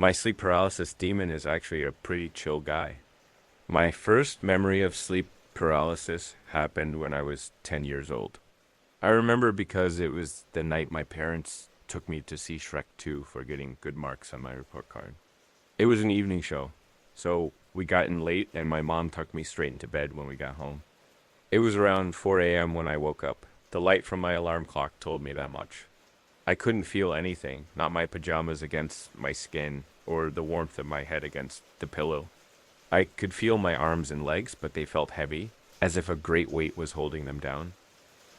My sleep paralysis demon is actually a pretty chill guy. My first memory of sleep paralysis happened when I was 10 years old. I remember because it was the night my parents took me to see Shrek 2 for getting good marks on my report card. It was an evening show, so we got in late and my mom tucked me straight into bed when we got home. It was around 4 a.m. when I woke up. The light from my alarm clock told me that much. I couldn't feel anything, not my pajamas against my skin or the warmth of my head against the pillow. I could feel my arms and legs, but they felt heavy, as if a great weight was holding them down.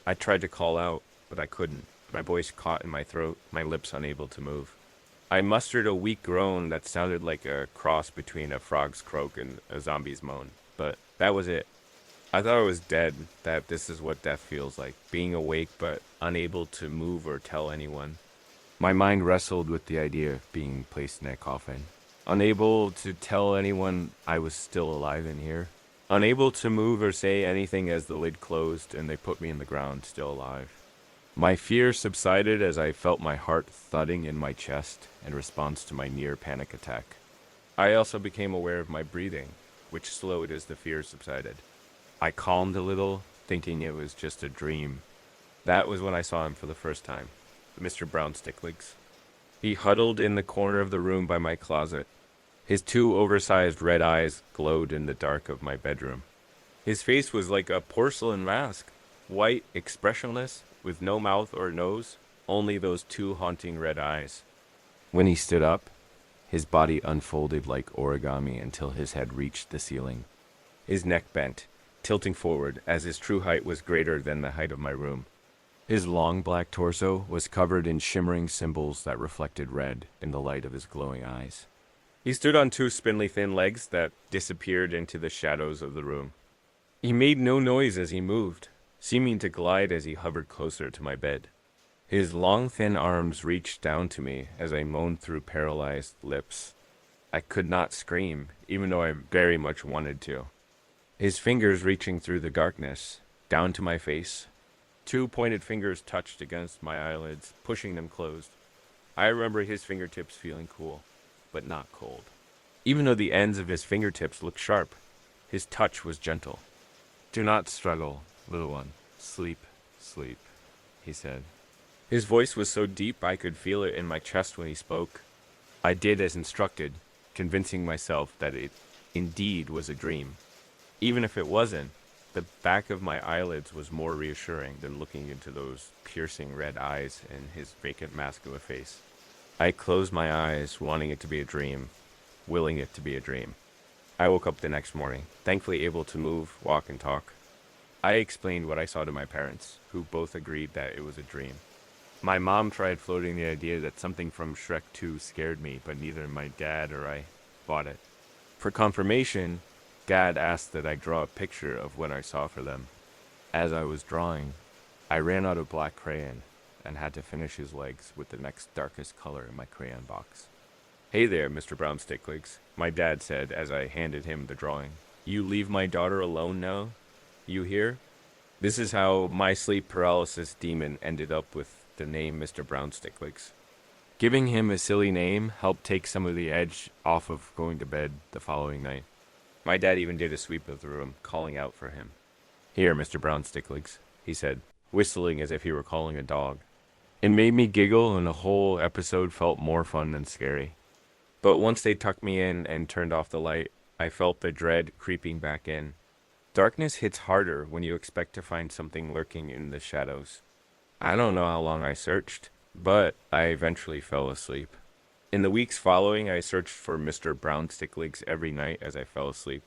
I tried to call out, but I couldn't. My voice caught in my throat, my lips unable to move. I mustered a weak groan that sounded like a cross between a frog's croak and a zombie's moan, but that was it. I thought I was dead, that this is what death feels like, being awake but unable to move or tell anyone. My mind wrestled with the idea of being placed in a coffin. Unable to tell anyone I was still alive in here. Unable to move or say anything as the lid closed and they put me in the ground, still alive. My fear subsided as I felt my heart thudding in my chest in response to my near panic attack. I also became aware of my breathing, which slowed as the fear subsided. I calmed a little, thinking it was just a dream. That was when I saw him for the first time, Mr. Brown Sticklegs. He huddled in the corner of the room by my closet. His two oversized red eyes glowed in the dark of my bedroom. His face was like a porcelain mask, white, expressionless, with no mouth or nose, only those two haunting red eyes. When he stood up, his body unfolded like origami until his head reached the ceiling. His neck bent, tilting forward as his true height was greater than the height of my room. His long black torso was covered in shimmering symbols that reflected red in the light of his glowing eyes. He stood on two spindly thin legs that disappeared into the shadows of the room. He made no noise as he moved, seeming to glide as he hovered closer to my bed. His long thin arms reached down to me as I moaned through paralyzed lips. I could not scream, even though I very much wanted to. His fingers reaching through the darkness, down to my face. Two pointed fingers touched against my eyelids, pushing them closed. I remember his fingertips feeling cool, but not cold. Even though the ends of his fingertips looked sharp, his touch was gentle. "Do not struggle, little one. Sleep, sleep," he said. His voice was so deep I could feel it in my chest when he spoke. I did as instructed, convincing myself that it indeed was a dream. Even if it wasn't, the back of my eyelids was more reassuring than looking into those piercing red eyes and his vacant mask of a face. I closed my eyes, wanting it to be a dream, willing it to be a dream. I woke up the next morning, thankfully able to move, walk, and talk. I explained what I saw to my parents, who both agreed that it was a dream. My mom tried floating the idea that something from Shrek 2 scared me, but neither my dad or I bought it. For confirmation, Gad asked that I draw a picture of what I saw for them. As I was drawing, I ran out of black crayon and had to finish his legs with the next darkest color in my crayon box. "Hey there, Mr. Brown Sticklegs," my dad said as I handed him the drawing. "You leave my daughter alone now? You hear?" This is how my sleep paralysis demon ended up with the name Mr. Brown Sticklegs. Giving him a silly name helped take some of the edge off of going to bed the following night. My dad even did a sweep of the room, calling out for him. "Here, Mr. Brown Sticklegs," he said, whistling as if he were calling a dog. It made me giggle, and the whole episode felt more fun than scary. But once they tucked me in and turned off the light, I felt the dread creeping back in. Darkness hits harder when you expect to find something lurking in the shadows. I don't know how long I searched, but I eventually fell asleep. In the weeks following, I searched for Mr. Brown Sticklegs every night as I fell asleep.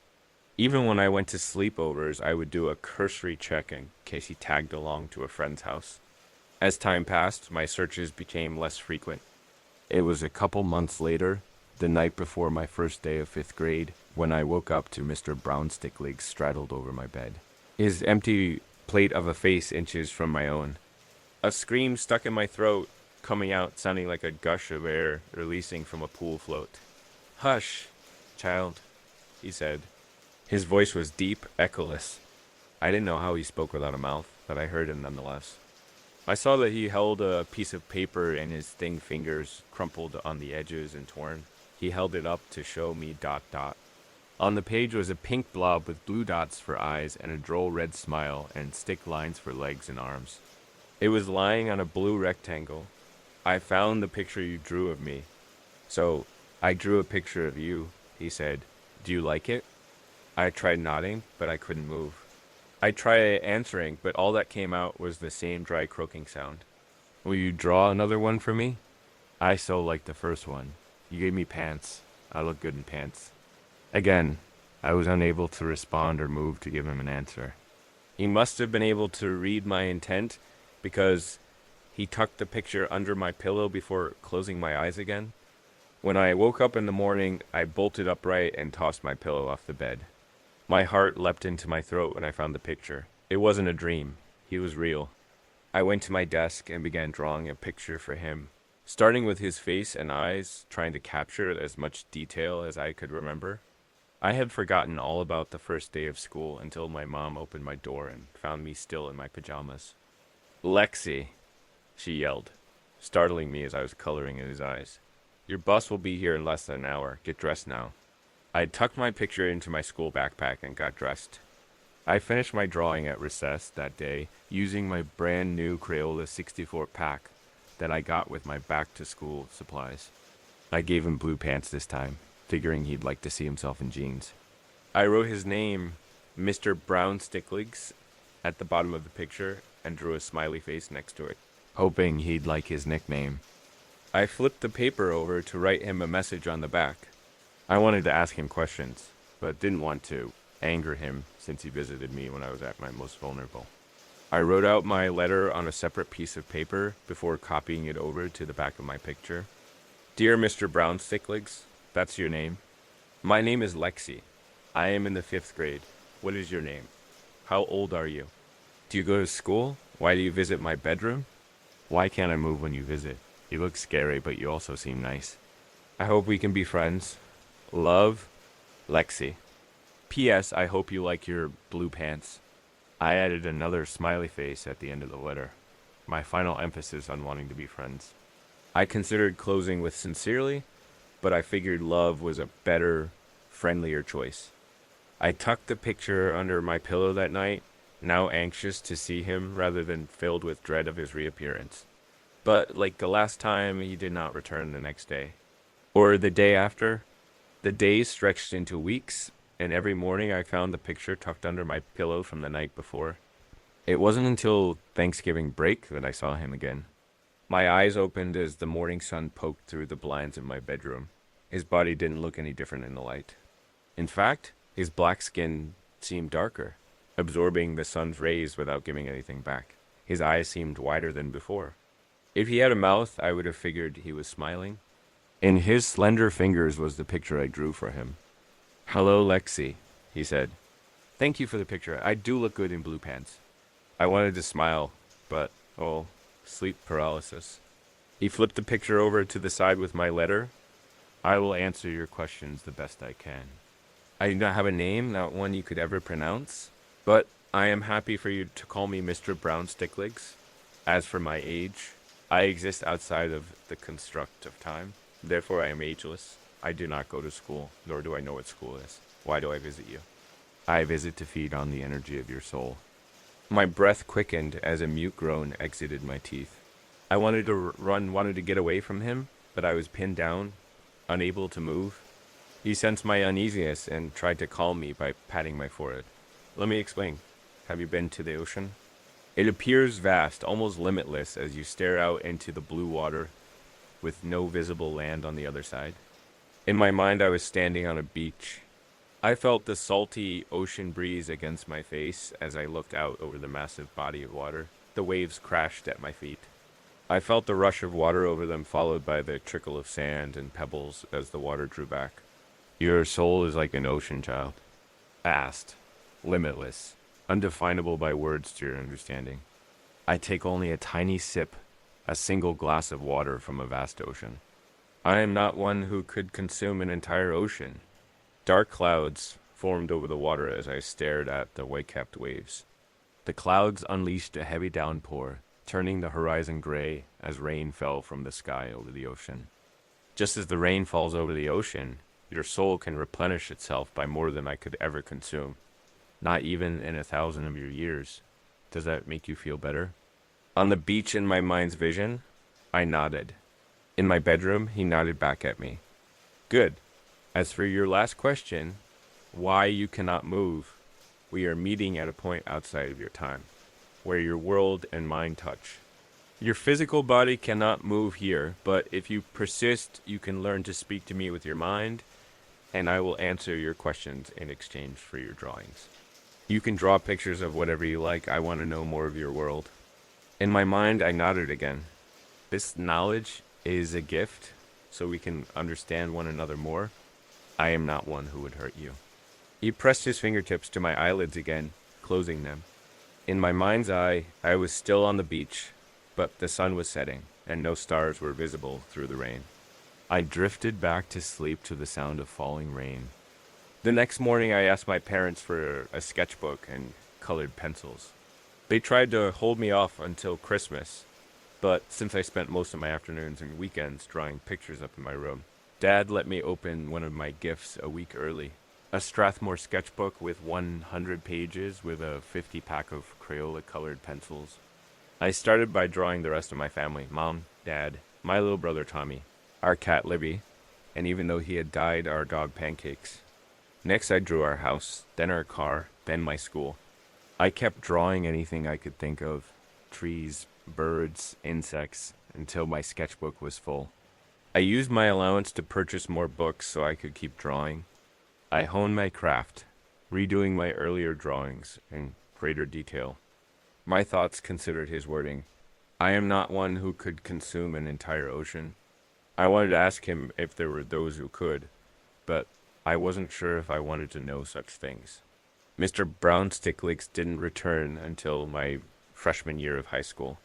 Even when I went to sleepovers, I would do a cursory check in case he tagged along to a friend's house. As time passed, my searches became less frequent. It was a couple months later, the night before my first day of 5th grade, when I woke up to Mr. Brown Sticklegs straddled over my bed, his empty plate of a face inches from my own. A scream stuck in my throat, coming out sounding like a gush of air releasing from a pool float. "Hush, child," he said. His voice was deep, echoless. I didn't know how he spoke without a mouth, but I heard him nonetheless. I saw that he held a piece of paper in his thin fingers, crumpled on the edges and torn. He held it up to show me ... On the page was a pink blob with blue dots for eyes and a droll red smile and stick lines for legs and arms. It was lying on a blue rectangle. I found the picture you drew of me. So, I drew a picture of you, he said. Do you like it? I tried nodding, but I couldn't move. I tried answering, but all that came out was the same dry croaking sound. Will you draw another one for me? I so liked the first one. You gave me pants. I look good in pants. Again, I was unable to respond or move to give him an answer. He must have been able to read my intent because he tucked the picture under my pillow before closing my eyes again. When I woke up in the morning, I bolted upright and tossed my pillow off the bed. My heart leapt into my throat when I found the picture. It wasn't a dream. He was real. I went to my desk and began drawing a picture for him, starting with his face and eyes, trying to capture as much detail as I could remember. I had forgotten all about the first day of school until my mom opened my door and found me still in my pajamas. Lexi, she yelled, startling me as I was coloring in his eyes. Your bus will be here in less than an hour. Get dressed now. I tucked my picture into my school backpack and got dressed. I finished my drawing at recess that day using my brand new Crayola 64 pack that I got with my back-to-school supplies. I gave him blue pants this time, figuring he'd like to see himself in jeans. I wrote his name, Mr. Brown Sticklegs, at the bottom of the picture and drew a smiley face next to it, hoping he'd like his nickname. I flipped the paper over to write him a message on the back. I wanted to ask him questions, but didn't want to anger him since he visited me when I was at my most vulnerable. I wrote out my letter on a separate piece of paper before copying it over to the back of my picture. Dear Mr. Brown Sticklegs, that's your name. My name is Lexi. I am in the 5th grade. What is your name? How old are you? Do you go to school? Why do you visit my bedroom? Why can't I move when you visit? You look scary, but you also seem nice. I hope we can be friends. Love, Lexi. P.S. I hope you like your blue pants. I added another smiley face at the end of the letter, my final emphasis on wanting to be friends. I considered closing with sincerely, but I figured love was a better, friendlier choice. I tucked the picture under my pillow that night, now anxious to see him rather than filled with dread of his reappearance. But like the last time, he did not return the next day. Or the day after. The days stretched into weeks, and every morning I found the picture tucked under my pillow from the night before. It wasn't until Thanksgiving break that I saw him again. My eyes opened as the morning sun poked through the blinds in my bedroom. His body didn't look any different in the light. In fact, his black skin seemed darker, absorbing the sun's rays without giving anything back. His eyes seemed wider than before. If he had a mouth, I would have figured he was smiling. In his slender fingers was the picture I drew for him. Hello, Lexi, he said. Thank you for the picture. I do look good in blue pants. I wanted to smile, but, sleep paralysis. He flipped the picture over to the side with my letter. I will answer your questions the best I can. I do not have a name, not one you could ever pronounce, but I am happy for you to call me Mr. Brown Sticklegs. As for my age, I exist outside of the construct of time. Therefore, I am ageless. I do not go to school, nor do I know what school is. Why do I visit you? I visit to feed on the energy of your soul. My breath quickened as a mute groan exited my teeth. I wanted to wanted to get away from him, but I was pinned down, unable to move. He sensed my uneasiness and tried to calm me by patting my forehead. Let me explain. Have you been to the ocean? It appears vast, almost limitless, as you stare out into the blue water with no visible land on the other side. In my mind, I was standing on a beach. I felt the salty ocean breeze against my face as I looked out over the massive body of water. The waves crashed at my feet. I felt the rush of water over them, followed by the trickle of sand and pebbles as the water drew back. Your soul is like an ocean, child. Vast, limitless, undefinable by words to your understanding. I take only a tiny sip, a single glass of water from a vast ocean. I am not one who could consume an entire ocean. Dark clouds formed over the water as I stared at the white-capped waves. The clouds unleashed a heavy downpour, turning the horizon gray as rain fell from the sky over the ocean. Just as the rain falls over the ocean, your soul can replenish itself by more than I could ever consume, not even in 1,000 of your years. Does that make you feel better? On the beach in my mind's vision, I nodded. In my bedroom, he nodded back at me. Good. As for your last question, why you cannot move, we are meeting at a point outside of your time, where your world and mind touch. Your physical body cannot move here, but if you persist, you can learn to speak to me with your mind, and I will answer your questions in exchange for your drawings. You can draw pictures of whatever you like. I want to know more of your world. In my mind, I nodded again. This knowledge is a gift, so we can understand one another more. I am not one who would hurt you. He pressed his fingertips to my eyelids again, closing them. In my mind's eye, I was still on the beach, but the sun was setting, and no stars were visible through the rain. I drifted back to sleep to the sound of falling rain. The next morning, I asked my parents for a sketchbook and colored pencils. They tried to hold me off until Christmas, but since I spent most of my afternoons and weekends drawing pictures up in my room, Dad let me open one of my gifts a week early. A Strathmore sketchbook with 100 pages with a 50-pack of Crayola-colored pencils. I started by drawing the rest of my family, Mom, Dad, my little brother Tommy, our cat Libby, and even though he had died, our dog Pancakes. Next I drew our house, then our car, then my school. I kept drawing anything I could think of, trees, birds, insects, until my sketchbook was full. I used my allowance to purchase more books so I could keep drawing. I honed my craft, redoing my earlier drawings in greater detail. My thoughts considered his wording. I am not one who could consume an entire ocean. I wanted to ask him if there were those who could, but I wasn't sure if I wanted to know such things. Mr. Brown Sticklegs didn't return until my freshman year of high school.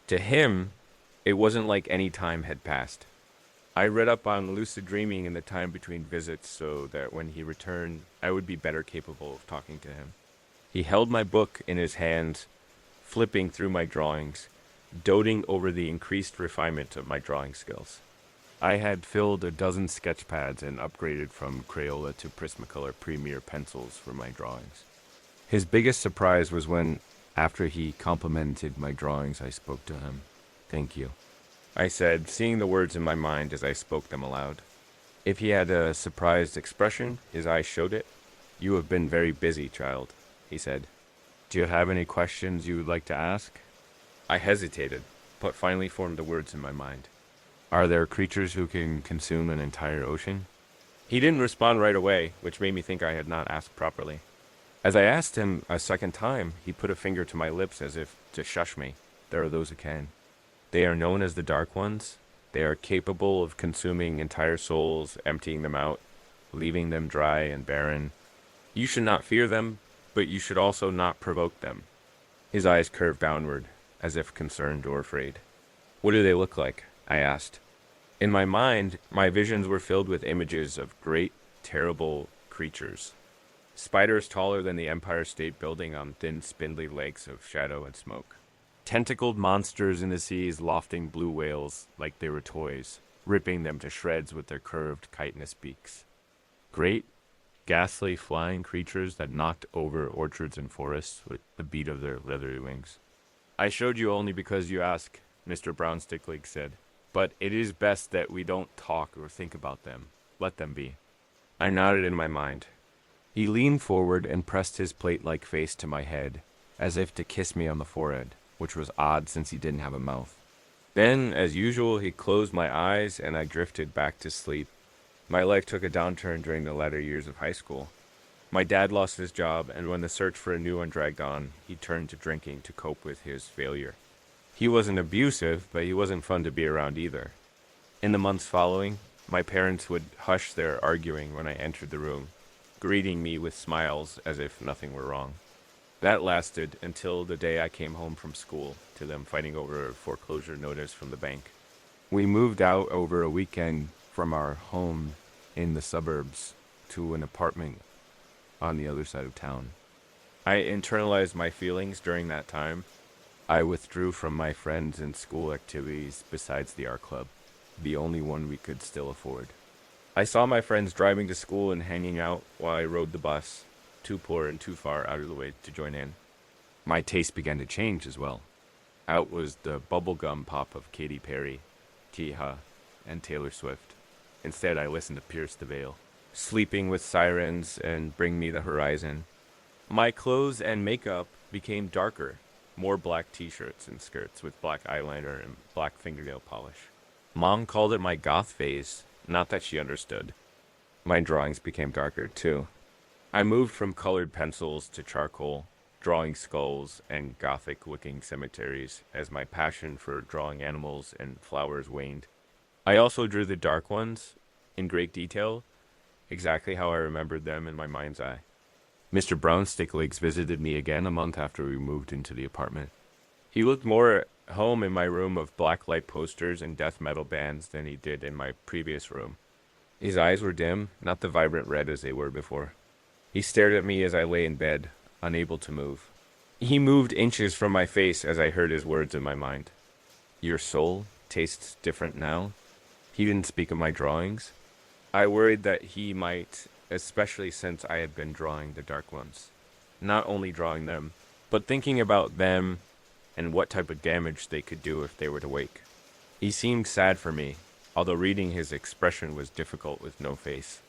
To him, it wasn't like any time had passed. I read up on lucid dreaming in the time between visits so that when he returned, I would be better capable of talking to him. He held my book in his hands, flipping through my drawings, doting over the increased refinement of my drawing skills. I had filled a dozen sketch pads and upgraded from Crayola to Prismacolor Premier pencils for my drawings. His biggest surprise was when, after he complimented my drawings, I spoke to him. Thank you, I said, seeing the words in my mind as I spoke them aloud. If he had a surprised expression, his eyes showed it. You have been very busy, child, he said. Do you have any questions you would like to ask? I hesitated, but finally formed the words in my mind. Are there creatures who can consume an entire ocean? He didn't respond right away, which made me think I had not asked properly. As I asked him a second time, he put a finger to my lips as if to shush me. There are those who can. They are known as the Dark Ones. They are capable of consuming entire souls, emptying them out, leaving them dry and barren. You should not fear them, but you should also not provoke them. His eyes curved downward, as if concerned or afraid. What do they look like? I asked. In my mind, my visions were filled with images of great, terrible creatures. Spiders taller than the Empire State Building on thin, spindly legs of shadow and smoke. Tentacled monsters in the seas lofting blue whales like they were toys, ripping them to shreds with their curved chitinous beaks. Great, ghastly flying creatures that knocked over orchards and forests with the beat of their leathery wings. I showed you only because you asked, Mr. Brown Sticklegs said. But it is best that we don't talk or think about them. Let them be. I nodded in my mind. He leaned forward and pressed his plate-like face to my head, as if to kiss me on the forehead, which was odd since he didn't have a mouth. Then, as usual, he closed my eyes and I drifted back to sleep. My life took a downturn during the latter years of high school. My dad lost his job, and when the search for a new one dragged on, he turned to drinking to cope with his failure. He wasn't abusive, but he wasn't fun to be around either. In the months following, my parents would hush their arguing when I entered the room, greeting me with smiles as if nothing were wrong. That lasted until the day I came home from school, to them fighting over a foreclosure notice from the bank. We moved out over a weekend from our home in the suburbs to an apartment on the other side of town. I internalized my feelings during that time. I withdrew from my friends and school activities besides the art club. the only one we could still afford. I saw my friends driving to school and hanging out while I rode the bus, too poor and too far out of the way to join in. My taste began to change as well. Out was the bubblegum pop of Katy Perry, Kiha, and Taylor Swift. Instead, I listened to Pierce the Veil, Sleeping with Sirens, and Bring Me the Horizon. My clothes and makeup became darker, more black t-shirts and skirts with black eyeliner and black fingernail polish. Mom called it my goth phase, not that she understood. My drawings became darker too. I moved from colored pencils to charcoal, drawing skulls and gothic-looking cemeteries as my passion for drawing animals and flowers waned. I also drew the dark ones, in great detail, exactly how I remembered them in my mind's eye. Mr. Brownsticklegs visited me again a month after we moved into the apartment. He looked more at home in my room of blacklight posters and death metal bands than he did in my previous room. His eyes were dim, not the vibrant red as they were before. He stared at me as I lay in bed, unable to move. He moved inches from my face as I heard his words in my mind. Your soul tastes different now? He didn't speak of my drawings. I worried that he might, especially since I had been drawing the dark ones. Not only drawing them, but thinking about them and what type of damage they could do if they were to wake. He seemed sad for me, although reading his expression was difficult with no face.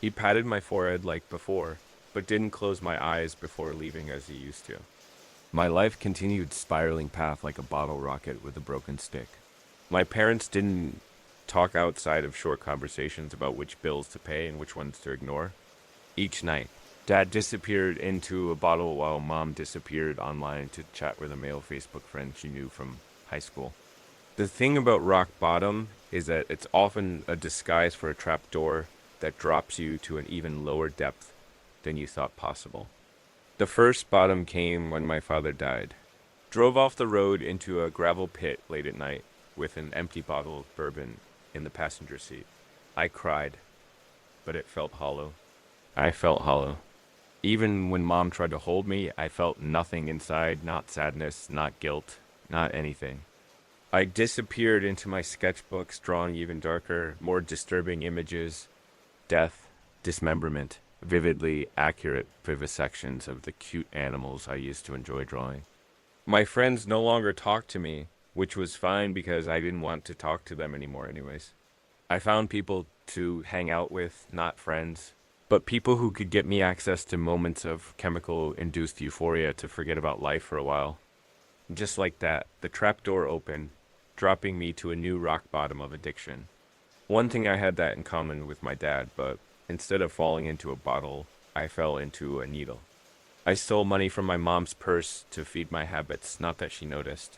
He patted my forehead like before, but didn't close my eyes before leaving as he used to. My life continued spiraling path like a bottle rocket with a broken stick. My parents didn't talk outside of short conversations about which bills to pay and which ones to ignore. Each night, Dad disappeared into a bottle while Mom disappeared online to chat with a male Facebook friend she knew from high school. The thing about rock bottom is that it's often a disguise for a trapdoor that drops you to an even lower depth than you thought possible. The first bottom came when my father died. Drove off the road into a gravel pit late at night with an empty bottle of bourbon in the passenger seat. I cried, but it felt hollow. I felt hollow. Even when Mom tried to hold me, I felt nothing inside, not sadness, not guilt, not anything. I disappeared into my sketchbooks, drawing even darker, more disturbing images, death, dismemberment, vividly accurate vivisections of the cute animals I used to enjoy drawing. My friends no longer talked to me, which was fine because I didn't want to talk to them anymore anyways. I found people to hang out with, not friends, but people who could get me access to moments of chemical-induced euphoria to forget about life for a while. Just like that, the trapdoor opened, dropping me to a new rock bottom of addiction. One thing I had that in common with my dad, but instead of falling into a bottle, I fell into a needle. I stole money from my mom's purse to feed my habits, not that she noticed.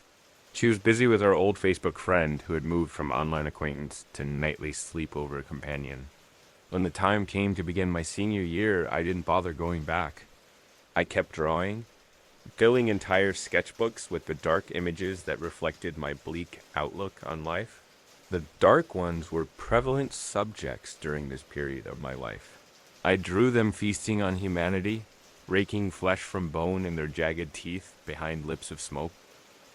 She was busy with our old Facebook friend who had moved from online acquaintance to nightly sleepover companion. When the time came to begin my senior year, I didn't bother going back. I kept drawing, filling entire sketchbooks with the dark images that reflected my bleak outlook on life. The dark ones were prevalent subjects during this period of my life. I drew them feasting on humanity, raking flesh from bone in their jagged teeth behind lips of smoke.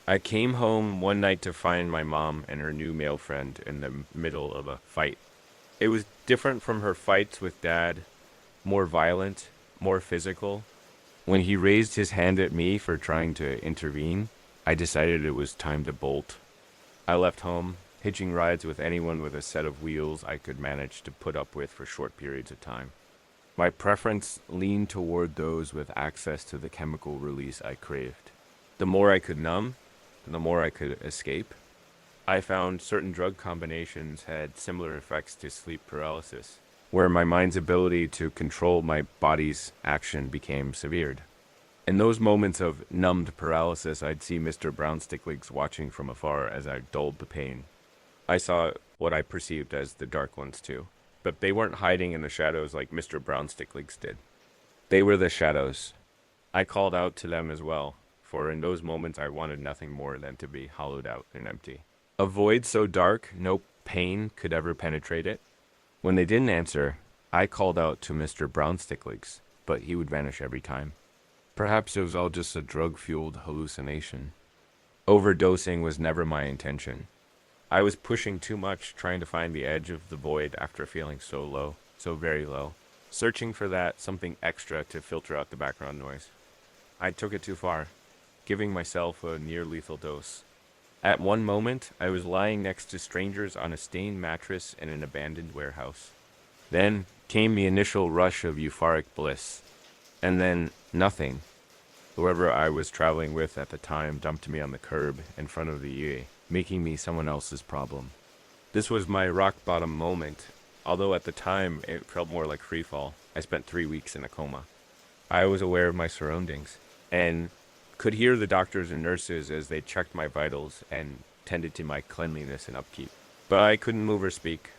I came home one night to find my mom and her new male friend in the middle of a fight. It was different from her fights with Dad, more violent, more physical. When he raised his hand at me for trying to intervene, I decided it was time to bolt. I left home, hitching rides with anyone with a set of wheels I could manage to put up with for short periods of time. My preference leaned toward those with access to the chemical release I craved. The more I could numb, the more I could escape. I found certain drug combinations had similar effects to sleep paralysis, where my mind's ability to control my body's action became severed. In those moments of numbed paralysis, I'd see Mr. Brownsticklegs watching from afar as I dulled the pain. I saw what I perceived as the dark ones too, but they weren't hiding in the shadows like Mr. Brownsticklegs did. They were the shadows. I called out to them as well, for in those moments I wanted nothing more than to be hollowed out and empty. A void so dark no pain could ever penetrate it. When they didn't answer, I called out to Mr. Brownsticklegs, but he would vanish every time. Perhaps it was all just a drug-fueled hallucination. Overdosing was never my intention. I was pushing too much, trying to find the edge of the void after feeling so low, so very low, searching for that something extra to filter out the background noise. I took it too far, giving myself a near lethal dose. At one moment, I was lying next to strangers on a stained mattress in an abandoned warehouse. Then came the initial rush of euphoric bliss. And then nothing. Whoever I was traveling with at the time dumped me on the curb in front of the EA, making me someone else's problem. This was my rock bottom moment, although at the time it felt more like free fall. I spent 3 weeks in a coma. I was aware of my surroundings and could hear the doctors and nurses as they checked my vitals and tended to my cleanliness and upkeep. But I couldn't move or speak.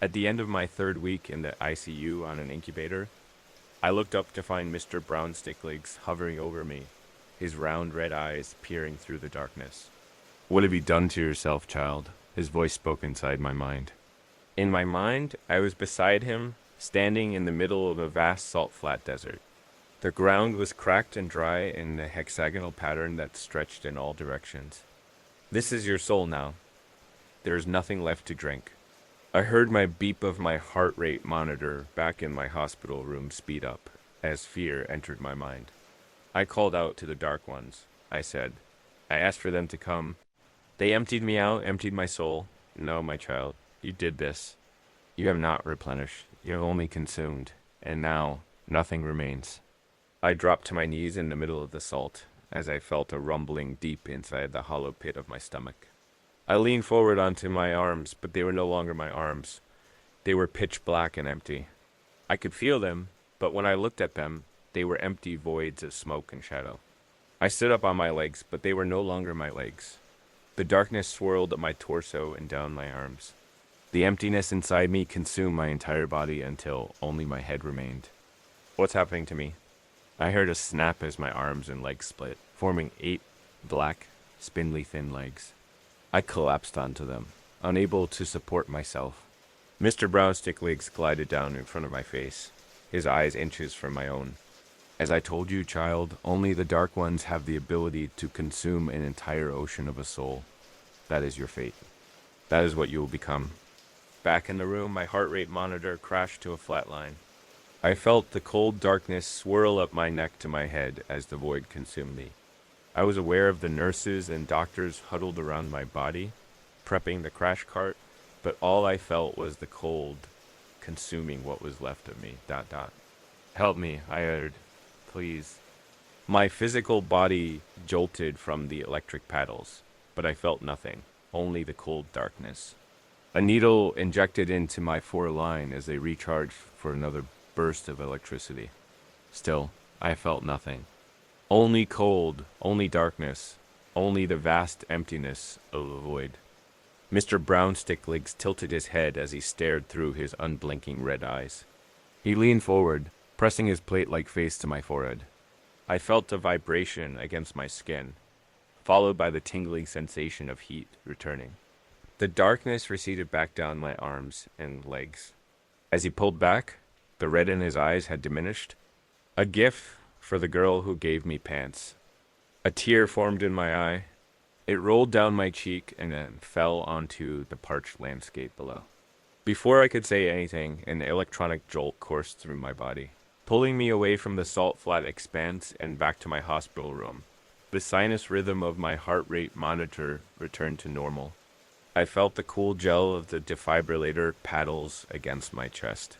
At the end of my 3rd week in the ICU on an incubator, I looked up to find Mr. Brownsticklegs hovering over me, his round red eyes peering through the darkness. "What have you done to yourself, child?" His voice spoke inside my mind. In my mind, I was beside him, standing in the middle of a vast salt-flat desert. The ground was cracked and dry in a hexagonal pattern that stretched in all directions. "This is your soul now. There is nothing left to drink." I heard my beep of my heart rate monitor back in my hospital room speed up as fear entered my mind. I called out to the Dark Ones. I said, I asked for them to come. They emptied me out, emptied my soul. "No, my child, you did this. You have not replenished. You have only consumed. And now, nothing remains." I dropped to my knees in the middle of the salt as I felt a rumbling deep inside the hollow pit of my stomach. I leaned forward onto my arms, but they were no longer my arms. They were pitch black and empty. I could feel them, but when I looked at them, they were empty voids of smoke and shadow. I stood up on my legs, but they were no longer my legs. The darkness swirled up my torso and down my arms. The emptiness inside me consumed my entire body until only my head remained. What's happening to me? I heard a snap as my arms and legs split, forming 8 black, spindly thin legs. I collapsed onto them, unable to support myself. Mr. Brownsticklegs glided down in front of my face, his eyes inches from my own. "As I told you, child, only the Dark Ones have the ability to consume an entire ocean of a soul. That is your fate. That is what you will become." Back in the room, my heart rate monitor crashed to a flat line. I felt the cold darkness swirl up my neck to my head as the void consumed me. I was aware of the nurses and doctors huddled around my body, prepping the crash cart, but all I felt was the cold consuming what was left of me. ... "Help me," I uttered. "Please." My physical body jolted from the electric paddles, but I felt nothing, only the cold darkness. A needle injected into my foreline as they recharged for another burst of electricity. Still, I felt nothing. Only cold, only darkness, only the vast emptiness of the void. Mr. Brownsticklegs tilted his head as he stared through his unblinking red eyes. He leaned forward, pressing his plate-like face to my forehead. I felt a vibration against my skin, followed by the tingling sensation of heat returning. The darkness receded back down my arms and legs. As he pulled back, the red in his eyes had diminished. A gift for the girl who gave me pants. A tear formed in my eye. It rolled down my cheek and then fell onto the parched landscape below. Before I could say anything, an electronic jolt coursed through my body, pulling me away from the salt-flat expanse and back to my hospital room. The sinus rhythm of my heart rate monitor returned to normal. I felt the cool gel of the defibrillator paddles against my chest.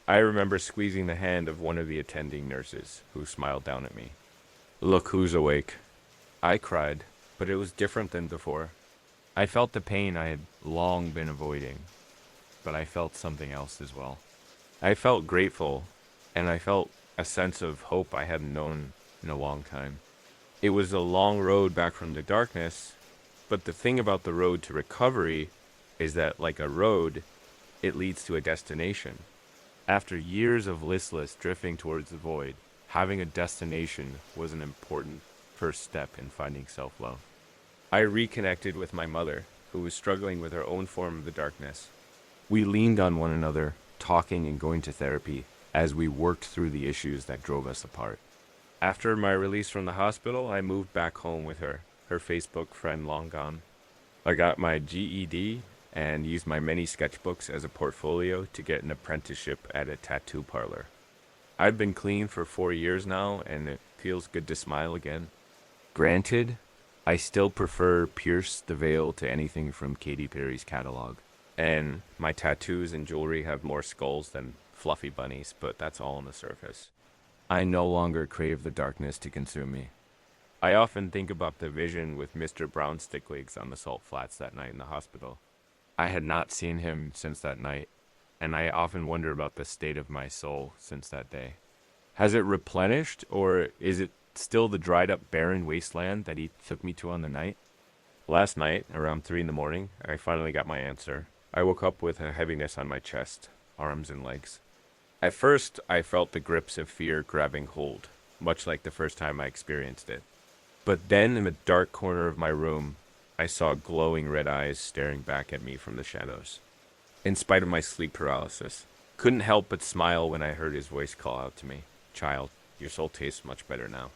I remember squeezing the hand of one of the attending nurses, who smiled down at me. "Look who's awake." I cried, but it was different than before. I felt the pain I had long been avoiding, but I felt something else as well. I felt grateful, and I felt a sense of hope I hadn't known in a long time. It was a long road back from the darkness, but the thing about the road to recovery is that, like a road, it leads to a destination. After years of listless drifting towards the void, having a destination was an important first step in finding self-love. I reconnected with my mother, who was struggling with her own form of the darkness. We leaned on one another, talking and going to therapy, as we worked through the issues that drove us apart. After my release from the hospital, I moved back home with her Facebook friend long gone. I got my GED and used my many sketchbooks as a portfolio to get an apprenticeship at a tattoo parlor. I've been clean for 4 years now, and it feels good to smile again. Granted, I still prefer Pierce the Veil to anything from Katy Perry's catalog. And my tattoos and jewelry have more skulls than fluffy bunnies, but that's all on the surface. I no longer crave the darkness to consume me. I often think about the vision with Mr. Brown Sticklegs on the salt flats that night in the hospital. I had not seen him since that night, and I often wonder about the state of my soul since that day. Has it replenished, or is it still the dried up barren wasteland that he took me to on the night? Last night, around 3 in the morning, I finally got my answer. I woke up with a heaviness on my chest, arms, and legs. At first, I felt the grips of fear grabbing hold, much like the first time I experienced it. But then, in the dark corner of my room, I saw glowing red eyes staring back at me from the shadows. In spite of my sleep paralysis, couldn't help but smile when I heard his voice call out to me, "Child, your soul tastes much better now."